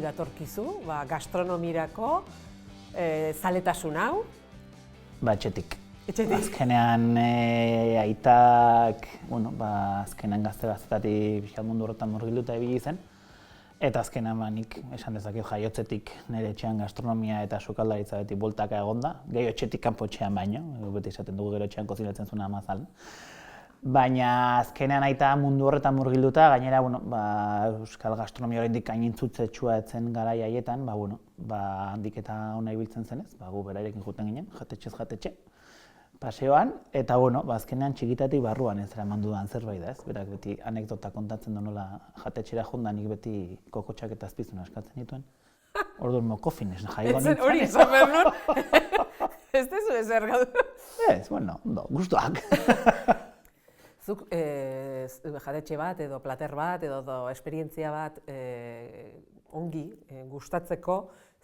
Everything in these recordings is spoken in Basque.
datorkizu, gastronomirako zaletasun hau? Etxetik. Etxetik? Azkenean aitak, azkenean gazte-gaztetatik pixkat mundu horretan murgilduta ibili zen. Eta azkenean nik esan dezaket jaiotzetik nire etxean gastronomia eta sukaldaritza beti bueltaka egonda. Gehiago etxetik kanpo etxean baino, beti esaten dugu gero etxean kozinatzen zuen amazalen. Baina azkenean aita mundu horretan murgilduta, gainera euskal gastronomia oraindik hain intzutzetxua etzen garai haietan, handik eta ona ibiltzen zenez, gu berarekin joeten ginen, jatetxez jatetxe, paseoan, eta azkenean txikitatik barruan ez eraman dudan zerbait da, ez? Berak beti anekdota kontatzen du nola jatetxera jonda nik beti kokotxak eta azpizuna eskatzen dituen. Orduan mokofin ez jaio nintzen. Hori izan behar nun? Ez dezu ezer gaudu? Ez, ondo, gustuak. Zuk jatetxe bat edo plater bat edo esperientzia bat ongi gustatzeko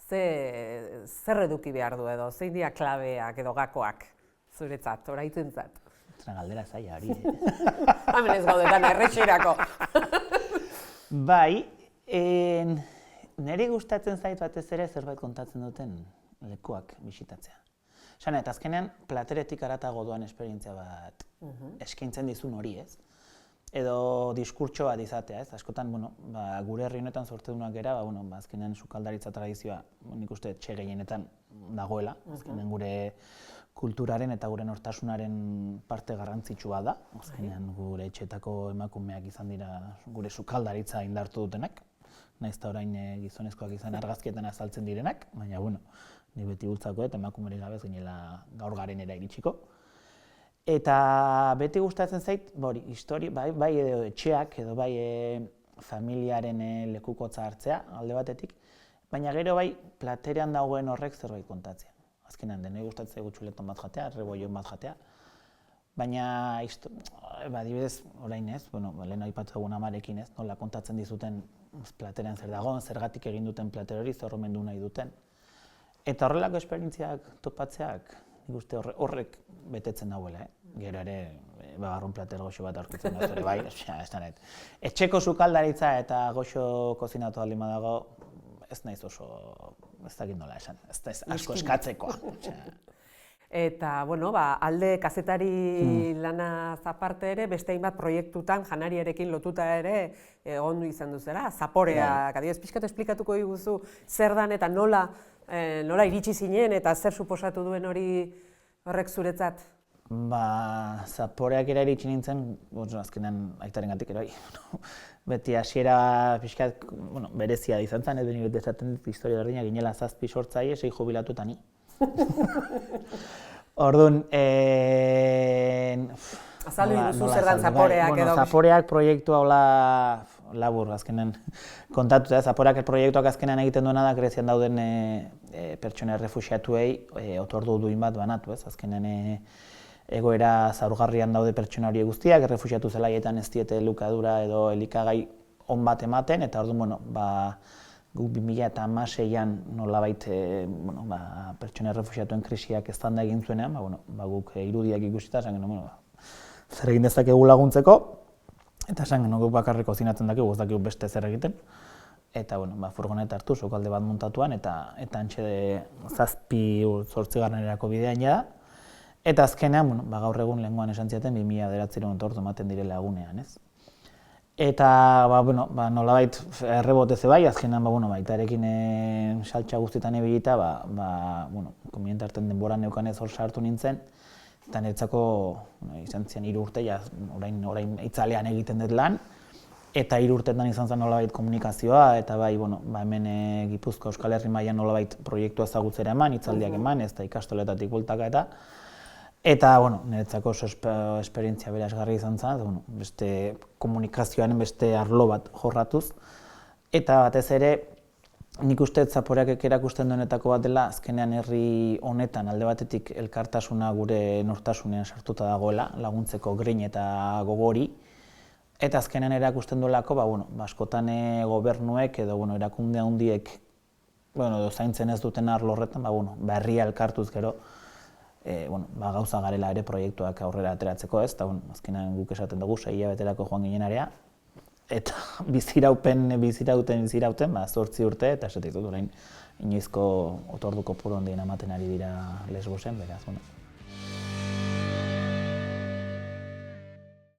zer eduki behar du edo, zein dira klabeak edo gakoak zuretzat, oraitzentzat? Zena galdera zaila hori. Hemen ez gaudetan errexirako. Bai, niri gustatzen zait batez ere zerbait kontatzen duten lekuak bisitatzea. Esan, eta azkenean plateretik haratago doan esperientzia bat eskaintzen dizun hori, ez? Edo diskurtso bat izatea, ez? Askotan, gure herri honetan sortzedunak gera, azkenean sukaldaritza tradizioa nik uste etxe gehienetan dagoela, azkenean gure kulturaren eta gure nortasunaren parte garrantzitsua da, azkenean gure etxeetako emakumeak izan dira gure sukaldaritza indartu dutenak, nahiz eta orain gizonezkoak izan argazkietan azaltzen direnak, baina ni beti bultzako eta emakumerik gabez ginela gaur garenera iritsiko. Eta beti gustatzen zait, bai edo etxeak edo bai familiaren lekukotza hartzea alde batetik, baina gero bai platerean dagoen horrek zerbait kontatzea. Azkenean denei gustatzen zaigu txuleton bat jatea, rebollon bat jatea, baina adibidez orain ez, lehen aipatu egun amarekin ez, nola kontatzen dizuten platerean zer dagoen, zergatik egin duten plater hori, zer omendu nahi duten. Eta horrelako esperientziak topatzeak, nik uste horrek betetzen dauela, gero ere bagarrun plater goxo bat aurkitzen dut ere bai, etxeko sukaldaritza eta goxo kozinatu aldin badago, ez naiz oso, ez dakit nola esan, ez asko eskatzekoa. Eta, alde kazetari lanaz aparte ere, beste hainbat proiektutan janariarekin lotuta ere egondu izan duzera, zaporeak, adibidez pixkat esplikatuko diguzu zer dan eta nola iritsi zinen eta zer suposatu duen horrek zuretzat? Zaporeak ere iritsi nintzen, azkenean aitarengatik ere bai. Beti hasiera pixkat berezia izan zen, edo nik esaten dut historia berdina ginela 7 sortzaile, 6 jubilatu eta ni. Orduan, azaldu diguzu zer dan zaporeak edo? Zaporeak proiektua labur azkenean kontatuta, zaporeak proiektuak azkenean egiten duena da Grezian dauden pertsona errefuxiatuei otordu duin bat banatu, ez? Azkenean egoera zaurgarrian daude pertsona horiek guztiak, errefuxiatu zelaietan ez diete elukadura edo elikagai on bat ematen, eta orduan, guk 2016an nolabait pertsona errefuxiatuen krisiak eztanda egin zuenean, guk irudiak ikusita, esan genuen, zer egin dezakegu laguntzeko, eta esan genuen guk bakarrik kozinatzen dakigu, ez dakigu beste zer egiten, eta furgoneta hartu, sokalde bat montatuan, eta antxe 7-8 bidean da. Eta azkenean, gaur egun lehengoan esan ziaten 2009 ordu ematen direla egunean, ez? Eta, nolabait errebote ze bai, azkenean, baitarekin saltxa guztietan ebilita, komiente hartzen denboran neukanez hor sartu nintzen, eta niretzako izan zian 3 urte, orain itzalean egiten dut lan, eta 3 urteetan izan zen nolabait komunikazioa, eta hemen Gipuzkoa Euskal Herri mailan nolabait proiektua ezagutzera eman, hitzaldiak eman, ez da ikastoletatik bueltaka eta niretzako oso esperientzia berazgarria izan zen, beste komunikazioaren beste arlo bat jorratuz, eta batez ere nik uste zaporeak erakusten duenetako bat dela, azkenean herri honetan alde batetik elkartasuna gure nortasunean sartuta dagoela, laguntzeko grin eta gogori, eta azkenean erakusten duelako, askotan gobernuek edo erakunde handiek zaintzen ez duten arlo horretan, herria elkartuz gero, gauza garela ere proiektuak aurrera ateratzeko ez, eta azkenean guk esaten dugu 6 hilabeterako joan ginen area, eta bizirauten, 8 urte, eta esatik dut orain inoizko otordu kopuru handien ematen ari dira Lesbosen, beraz, bueno.